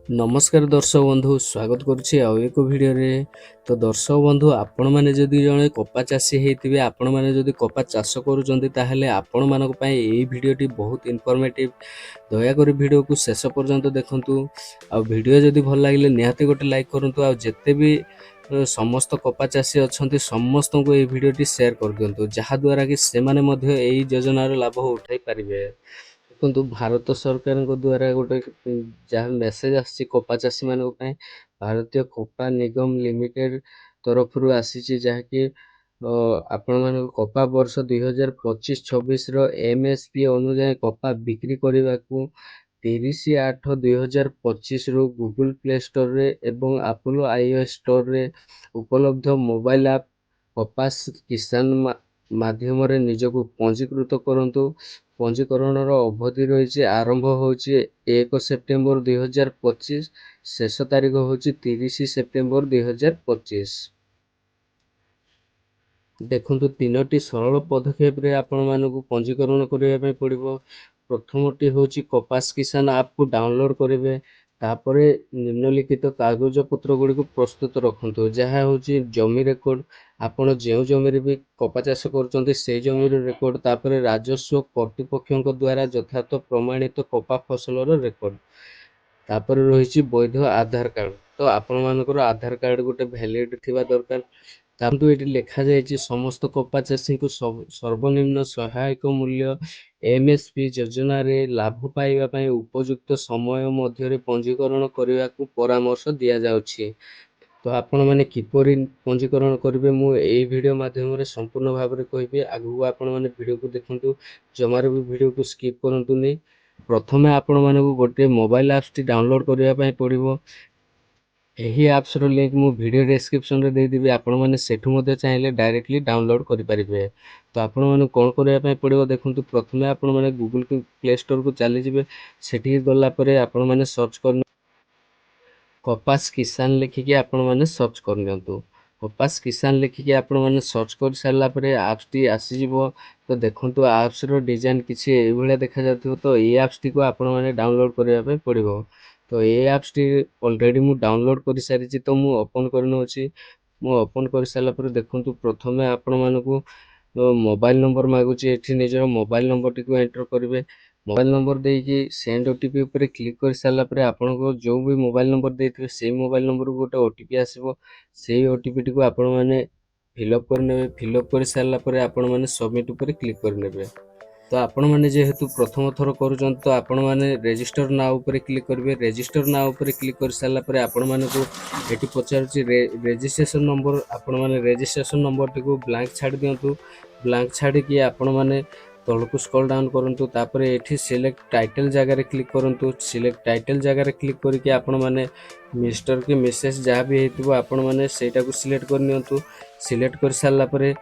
नमस्कार दर्शक बंधु स्वागत करुच्ची आउ एक भिडियो रे। तो दर्शक बंधु आपण मैंने जदि जड़े कपा चाषी होते आपण मैंने जदि कपा चाष करुँचे आपण मानक पई एई भिडियोटी बहुत इनफॉर्मेटिव। दयाकोरी भिडियो को शेष पर्यंत देखंतु। आ भिडियो जदि भल लागिले निहाती गोटे लाइक करंतु। आ जेते भी समस्त कपा चाषी अच्छा समस्त को ये भिडियोटी शेयर कर दिंतु जहाँ द्वारा कि से माने मध्य एई योजनार लाभ उठाई पारिबे। देखो भारत सरकार द्वारा गोटे जहाँ मेसेज आसी कपा चाषी मान भारतीय कपा निगम लिमिटेड तरफ आसी जहाँकि आपण मान कपा वर्ष 2025-26 MSP अनुजाई कपा बिक्री करने को 30/8/2025 रु गूगल प्ले स्टोर रे एवं एप्पल iOS स्टोर रे उपलब्ध मोबाइल ऐप कपास किसान माध्यम रे निजको पंजीकृत करंतु। पंजीकरण अवधि रही आरंभ होची 1 सेप्टेम्बर 2025, शेष तारीख होची 30 सेप्टेम्बर 2025। देखंतु तीनोटी सरल पदक्षेप रे आपण मानकु पंजीकरण करिया पय पड़िबो। प्रथमटी होची कपास किसान ऐप को डाउनलोड करेंगे। तापरे निम्नलिखित कागज पत्र गुड़ी को प्रस्तुत रखंतु जहाँ होची जमी रेकर्ड आपण जो जमी भी कपा चाष कर से जमी रेकर्ड। तापरे राजस्व कर्तृपक्ष द्वारा यथार्थ प्रमाणित कपा फसल रेकर्ड। तापर रही वैध आधार कार्ड। तो आपण मानकर आधार कार्ड गोटे वैलिड थिबा दरकार। तांतु एटी लिखा जायछि समस्त कपा चाषी को सर्वनिम्न सहायक मूल्य MSP योजना रे लाभ पाइबा पय उपयुक्त समय मध्य पंजीकरण करने को परामर्श दिया जाउछि। तो आपण माने किपरि पंजीकरण करेंगे मु एई वीडियो माध्यम रे संपूर्ण भाव में कहबी। आगु आपण माने वीडियो को देखंतु, जमार भी वीडियो को स्किप करंतुनी। प्रथमे आपण माने गोटे मोबाइल ऐप्स टी डाउनलोड करबा पय पड़िबो। एही ऐप्स रो लिंक मु वीडियो डिस्क्रिप्शन रे दे देबी, आपण माने सेठु मध्ये चाहिले डायरेक्टली डाउनलोड करि परिबे। तो आपण माने कोन करबा पय पड़िबो देखंतु। प्रथमे आपण माने गूगल प्ले स्टोर को चली जिवे। सेठी गला परे आपण माने सर्च कर कपास किसान लिखिकी आपण माने सर्च कर नियंतु। कपास किसान लिखिकी आपण माने सर्च कर सारला परे ऐप्स टी आसी जिवो। तो देखंतु ऐप्स रो डिजाइन किछि एई भलिया देखा जाथिबो। तो एई ऐप्स टी को आपण माने डाउनलोड करबा पय पड़िबो। तो एई ऐप्स टी ऑलरेडी मु डाउनलोड कर सारिछि। तो मु ओपन करनो अछि। मु ओपन कर सारला परे देखंतु प्रथमे आपण मानकु मोबाइल नंबर मागुछि। एठी निजर मोबाइल नंबर टी को एंटर करिवे। मोबाइल नंबर देकी सेंड ओटीपी ऊपर क्लिक कर सारला परे आपण को जो भी मोबाइल नंबर देथिबे से मोबाइल नंबर को गोटे ओटीपी आसीबो। सेही ओटीपी टी को आपण माने फिलअप कर नेबे। फिलअप कर सारला परे आपण माने सबमिट ऊपर क्लिक कर नेबे। तो आपण माने जेहेतु प्रथम थर करूछन तो आपण माने रजिस्टर नाउ ऊपर क्लिक करिवे। रजिस्टर नाउ ऊपर क्लिक कर सारला परे आपण माने को एठी पचारुछि रजिस्ट्रेशन नंबर। आपण माने रजिस्ट्रेशन नंबर टी को ब्लैंक छाड़ दियंतु। ब्लैंक छाड़ी कि आपण माने तलकु स्क्रॉल डाउन करंतु। तापरे एठी सिलेक्ट टाइटल जगह रे क्लिक करंतु। सिलेक्ट टाइटल जगह रे क्लिक करके आपण माने मिस्टर के मेसेज जहाँ भी हेतिबो आपण माने सेटा को सिलेक्ट कर नियंतु। सिलेक्ट कर सारला परे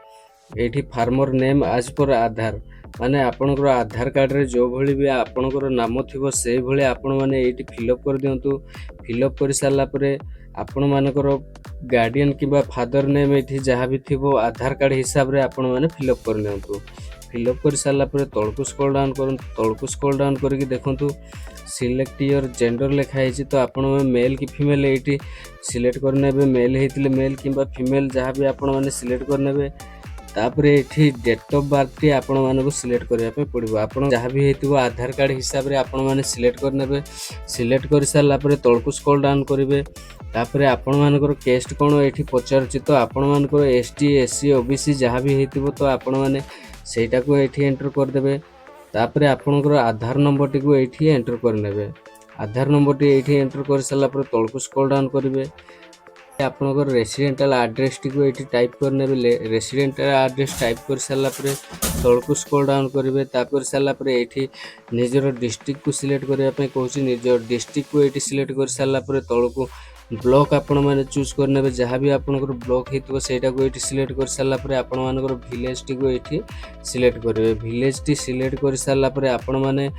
एठी फार्मर नेम एज पर आधार माने आपनकर आधार कार्ड रे जो भली भी आपनकर नाम थिबो से भली आपण माने एठी फिलअप कर दियंतु। फिलअप कर सारला परे आपण मानकर गार्डियन किबा फादर नेम एठी जहाँ भी थिबो आधार कार्ड हिसाब रे आपण माने फिलअप कर नियंतु। फिलअप कर सारला परे तळकु स्क्रॉल डाउन करंतु। तळकु स्क्रॉल डाउन करके देखंतु सिलेक्ट योर जेंडर लिखा है। तो आपण मेल कि फीमेल एठी सिलेक्ट कर नेबे। मेल हेतिले मेल किबा फीमेल जहाँ भी आपण माने सिलेक्ट कर नेबे। तापरे एठी डेट ऑफ बर्थ टी आपण मानको सिलेक्ट करिया पे पड़िबो। आपण जहाँ भी हेतिबो आधार कार्ड हिसाब रे आपण माने सिलेक्ट कर नेबे। सिलेक्ट कर सारला परे तळकु स्क्रॉल डाउन करिवे। तापरे आपण मानकर केस्ट कोन एठी पचारछि। तो आपण मानकर ST SC OBC जहाँ भी हेतिबो तो आपण माने सेटा को एठी एंटर कर देबे। तापरे आपनकर आधार नंबर टी को एठी एंटर कर नेबे। आधार नंबर टी एठी एंटर कर सारला परे तळकु स्क्रॉल डाउन करिवे। आपनकर रेसिडेंटल एड्रेस टी को एठी टाइप कर नेबे। रेसिडेंटल एड्रेस टाइप कर सारला परे तळकु स्क्रॉल डाउन करिवे। तापर सारला परे एठी निजर डिस्ट्रिक्ट को सिलेक्ट करिया पे कहूछि। निजर डिस्ट्रिक्ट को एठी सिलेक्ट कर सारला परे तळकु ब्लॉक आपण माने चूज कर नेबे। जहाँ भी आपनकर ब्लॉक हेतिबो सेटा को एठी सिलेक्ट कर सारला परे आपण मानकर विलेज टी को एठी सिलेक्ट करिवे। विलेज टी सिलेक्ट कर सारला परे आपण माने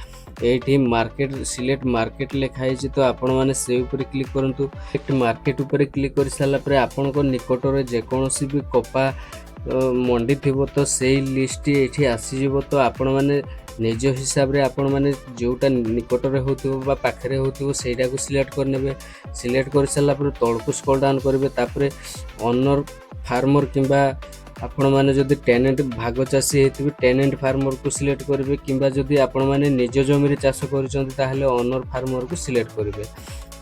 एठी मार्केट सिलेक्ट मार्केट लिखा है। तो आपण माने से ऊपर क्लिक करंतु। मार्केट ऊपर क्लिक कर सारला परे आपनको निकट रे जे कोनोसी भी कपा ମଣ୍ଡି ଥିବ ତ ସେଇ ଲିଷ୍ଟଟି ଏଇଠି ଆସିଯିବ। ତ ଆପଣମାନେ ନିଜ ହିସାବରେ ଆପଣମାନେ ଯେଉଁଟା ନିକଟରେ ହେଉଥିବ ବା ପାଖରେ ହେଉଥିବ ସେଇଟାକୁ ସିଲେକ୍ଟ କରିନେବେ। ସିଲେକ୍ଟ କରିସାରିଲା ପରେ ତଳକୁ ସ୍କ୍ରୋଲ୍ ଡାଉନ୍ କରିବେ। ତାପରେ ଅନର୍ ଫାର୍ମର କିମ୍ବା ଆପଣମାନେ ଯଦି ଟେନେଣ୍ଟ ଭାଗ ଚାଷୀ ହେଇଥିବେ ଟେନେଣ୍ଟ ଫାର୍ମରକୁ ସିଲେକ୍ଟ କରିବେ, କିମ୍ବା ଯଦି ଆପଣମାନେ ନିଜ ଜମିରେ ଚାଷ କରିଛନ୍ତି ତାହେଲେ ଅନର୍ ଫାର୍ମରକୁ ସିଲେକ୍ଟ କରିବେ।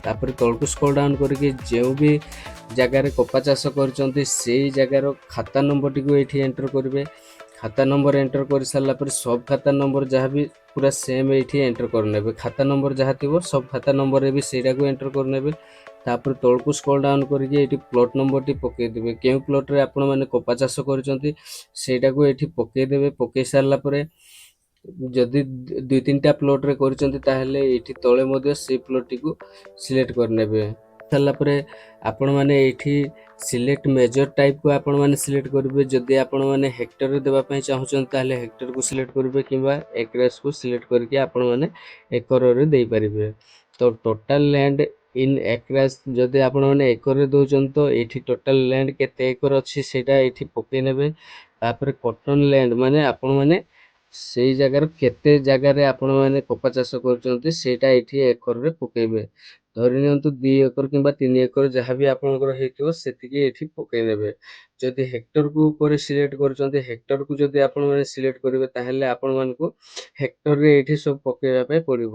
ତାପରେ ତଳକୁ ସ୍କ୍ରୋଲ୍ ଡାଉନ୍ କରିକି ଯେଉଁ ବି ଜାଗାରେ କପା ଚାଷ କରିଛନ୍ତି ସେଇ ଜାଗାର ଖାତା ନମ୍ବରଟିକୁ ଏଇଠି ଏଣ୍ଟର କରିବେ। ଖାତା ନମ୍ବର ଏଣ୍ଟର କରିସାରିଲା ପରେ ସବ୍ ଖାତା ନମ୍ବର ଯାହା ବି ପୁରା ସେମ୍ ଏଇଠି ଏଣ୍ଟର କରିନେବେ। ଖାତା ନମ୍ବର ଯାହା ଥିବ ସବ୍ ଖାତା ନମ୍ବରରେ ବି ସେଇଟାକୁ ଏଣ୍ଟର କରିନେବେ। ତାପରେ ତଳକୁ ସ୍କ୍ରୋଲ୍ ଡାଉନ୍ କରିକି ଏଇଠି ପ୍ଲଟ୍ ନମ୍ବରଟି ପକାଇଦେବେ। କେଉଁ ପ୍ଲଟ୍ରେ ଆପଣମାନେ କପା ଚାଷ କରିଛନ୍ତି ସେଇଟାକୁ ଏଇଠି ପକାଇଦେବେ। ପକାଇ ସାରିଲା ପରେ ଯଦି 2-3ଟା ପ୍ଲଟ୍ରେ କରିଛନ୍ତି ତାହେଲେ ଏଇଠି ତଳେ ମଧ୍ୟ ସେଇ ପ୍ଲଟ୍ଟିକୁ ସିଲେକ୍ଟ କରିନେବେ। ସାରିଲା ପରେ ଆପଣମାନେ ଏଇଠି ସିଲେକ୍ଟ ମେଜର ଟାଇପ୍କୁ ଆପଣମାନେ ସିଲେକ୍ଟ କରିବେ। ଯଦି ଆପଣମାନେ ହେକ୍ଟରରେ ଦେବା ପାଇଁ ଚାହୁଁଛନ୍ତି ତାହେଲେ ହେକ୍ଟରକୁ ସିଲେକ୍ଟ କରିବେ, କିମ୍ବା ଏକରେସ୍କୁ ସିଲେକ୍ଟ କରିକି ଆପଣମାନେ ଏକରରେ ଦେଇପାରିବେ। ତ ଟୋଟାଲ୍ ଲ୍ୟାଣ୍ଡ ଇନ୍ ଏକରେସ୍ ଯଦି ଆପଣମାନେ ଏକରରେ ଦେଉଛନ୍ତି ତ ଏଇଠି ଟୋଟାଲ୍ ଲ୍ୟାଣ୍ଡ କେତେ ଏକର ଅଛି ସେଇଟା ଏଇଠି ପକାଇ ନେବେ। ତାପରେ କଟନ୍ ଲ୍ୟାଣ୍ଡ ମାନେ ଆପଣମାନେ ସେଇ ଜାଗାର କେତେ ଜାଗାରେ ଆପଣମାନେ କପା ଚାଷ କରୁଛନ୍ତି ସେଇଟା ଏଇଠି ଏକରରେ ପକାଇବେ। ଧରି ନିଅନ୍ତୁ 2 ଏକର କିମ୍ବା 3 ଏକର ଯାହା ବି ଆପଣଙ୍କର ହେଇଥିବ ସେତିକି ଏଇଠି ପକାଇ ନେବେ। ଯଦି ହେକ୍ଟରକୁ ଉପରେ ସିଲେକ୍ଟ କରୁଛନ୍ତି ହେକ୍ଟରକୁ ଯଦି ଆପଣମାନେ ସିଲେକ୍ଟ କରିବେ ତାହେଲେ ଆପଣମାନଙ୍କୁ ହେକ୍ଟରରେ ଏଇଠି ସବୁ ପକାଇବା ପାଇଁ ପଡ଼ିବ।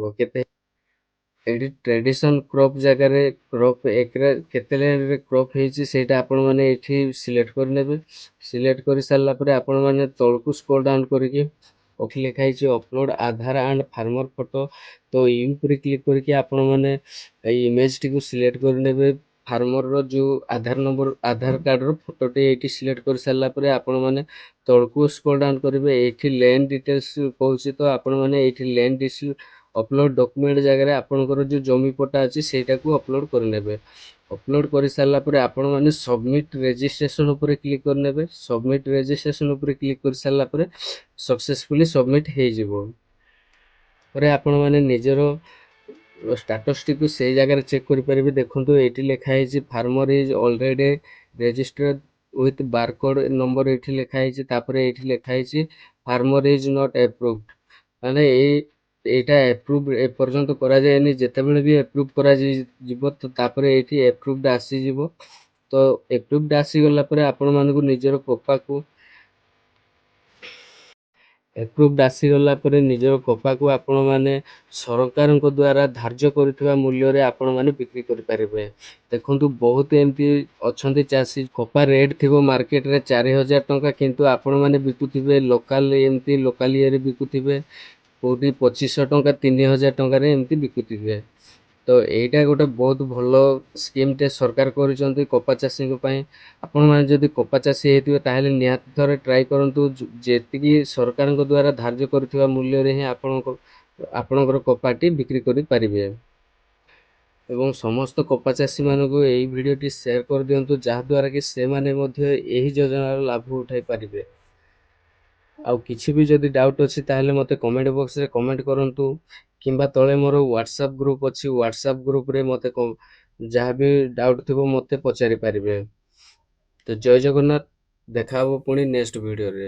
ଏଇଠି ଟ୍ରେଡ଼ିସନ୍ କ୍ରପ୍ ଜାଗାରେ କ୍ରପ୍ ଏକରେ କେତେ ଲ୍ୟାଣ୍ଡରେ କ୍ରପ୍ ହେଇଛି ସେଇଟା ଆପଣମାନେ ଏଇଠି ସିଲେକ୍ଟ କରିନେବେ। ସିଲେକ୍ଟ କରିସାରିଲା ପରେ ଆପଣମାନେ ତଳକୁ ସ୍କ୍ରୋଲ୍ ଡାଉନ୍ କରିକି ଏଠି ଲେଖା ହେଇଛି upload Aadhaar and farmer photo. ତ ଇ ଉପରେ କ୍ଲିକ୍ କରିକି ଆପଣମାନେ ଏଇ ଇମେଜଟିକୁ ସିଲେକ୍ଟ କରିନେବେ। ଫାର୍ମରର ଯେଉଁ ଆଧାର କାର୍ଡ଼ର ଫଟୋଟି ଏଇଠି ସିଲେକ୍ଟ କରିସାରିଲା ପରେ ଆପଣମାନେ ତଳକୁ ସ୍କ୍ରୋଲ୍ ଡାଉନ୍ କରିବେ। ଏଇଠି ଲ୍ୟାଣ୍ଡ ଡିଟେଲ୍ସ କହୁଛି ତ ଆପଣମାନେ ଏଇଠି ଲ୍ୟାଣ୍ଡ ଡିଟେଲ୍ସ ଅପଲୋଡ଼ ଡକ୍ୟୁମେଣ୍ଟ ଜାଗାରେ ଆପଣଙ୍କର ଯେଉଁ ଜମି ପଟା ଅଛି ସେଇଟାକୁ ଅପଲୋଡ଼ କରିନେବେ। ଅପଲୋଡ଼ କରିସାରିଲା ପରେ ଆପଣମାନେ ସବମିଟ୍ ରେଜିଷ୍ଟ୍ରେସନ୍ ଉପରେ କ୍ଲିକ୍ କରିନେବେ। ସବମିଟ୍ ରେଜିଷ୍ଟ୍ରେସନ୍ ଉପରେ କ୍ଲିକ୍ କରିସାରିଲା ପରେ ସକ୍ସେସଫୁଲି ସବମିଟ୍ ହେଇଯିବ। ପରେ ଆପଣମାନେ ନିଜର ଷ୍ଟାଟସ୍ଟିକୁ ସେଇ ଜାଗାରେ ଚେକ୍ କରିପାରିବେ। ଦେଖନ୍ତୁ ଏଇଠି ଲେଖା ହେଇଛି farmer is already registered with barcode number ଏଇଠି ଲେଖା ହେଇଛି। ତାପରେ ଏଇଠି ଲେଖା ହେଇଛି ଫାର୍ମର ଇଜ୍ ନଟ୍ ଆପ୍ରୁଭଡ୍, ମାନେ ଏଇଟା ଆପ୍ରୁଭ୍ ଏପର୍ଯ୍ୟନ୍ତ କରାଯାଇନି। ଯେତେବେଳେ ବି ଆପ୍ରୁଭ୍ କରାଯିବ ତ ତାପରେ ଏଇଠି ଆପ୍ରୁଭ୍ଡ ଆସିଯିବ। ତ ଆପ୍ରୁଭ୍ଡ ଆସିଗଲା ପରେ ଆପଣମାନଙ୍କୁ ନିଜର କପାକୁ ଆପଣମାନେ ସରକାରଙ୍କ ଦ୍ୱାରା ଧାର୍ଯ୍ୟ କରିଥିବା ମୂଲ୍ୟରେ ଆପଣମାନେ ବିକ୍ରି କରିପାରିବେ। ଦେଖନ୍ତୁ ବହୁତ ଏମିତି ଅଛନ୍ତି ଚାଷୀ କପା ରେଟ୍ ଥିବ ମାର୍କେଟରେ 4,000 ଟଙ୍କା, କିନ୍ତୁ ଆପଣମାନେ ବିକୁଥିବେ ଲୋକାଲ ଇଏରେ ବିକୁଥିବେ କେଉଁଠି 2,500 ଟଙ୍କା 3,000 ଟଙ୍କାରେ ଏମିତି ବିକୁଥିବେ। ତ ଏଇଟା ଗୋଟେ ବହୁତ ଭଲ ସ୍କିମ୍ଟେ ସରକାର କରିଛନ୍ତି କପା ଚାଷୀଙ୍କ ପାଇଁ। ଆପଣମାନେ ଯଦି କପା ଚାଷୀ ହେଇଥିବେ ତାହେଲେ ନିହାତି ଥରେ ଟ୍ରାଏ କରନ୍ତୁ। ଯେତିକି ସରକାରଙ୍କ ଦ୍ୱାରା ଧାର୍ଯ୍ୟ କରିଥିବା ମୂଲ୍ୟରେ ହିଁ ଆପଣଙ୍କର କପାଟି ବିକ୍ରି କରିପାରିବେ। ଏବଂ ସମସ୍ତ କପା ଚାଷୀମାନଙ୍କୁ ଏହି ଭିଡ଼ିଓଟି ସେୟାର କରିଦିଅନ୍ତୁ, ଯାହାଦ୍ୱାରା କି ସେମାନେ ମଧ୍ୟ ଏହି ଯୋଜନାର ଲାଭ ଉଠାଇ ପାରିବେ। ଆଉ କିଛି ବି ଯଦି ଡାଉଟ୍ ଅଛି ତାହେଲେ ମୋତେ କମେଣ୍ଟ ବକ୍ସରେ କମେଣ୍ଟ କରନ୍ତୁ, କିମ୍ବା ତଳେ ମୋର ହ୍ୱାଟ୍ସଆପ୍ ଗ୍ରୁପ୍ ଅଛି। ହ୍ୱାଟ୍ସଆପ୍ ଗ୍ରୁପ୍ରେ ମୋତେ ଯାହା ବି ଡାଉଟ୍ ଥିବ ମୋତେ ପଚାରି ପାରିବେ। ତ ଜୟ ଜଗନ୍ନାଥ, ଦେଖା ହେବ ପୁଣି ନେକ୍ସଟ ଭିଡ଼ିଓରେ।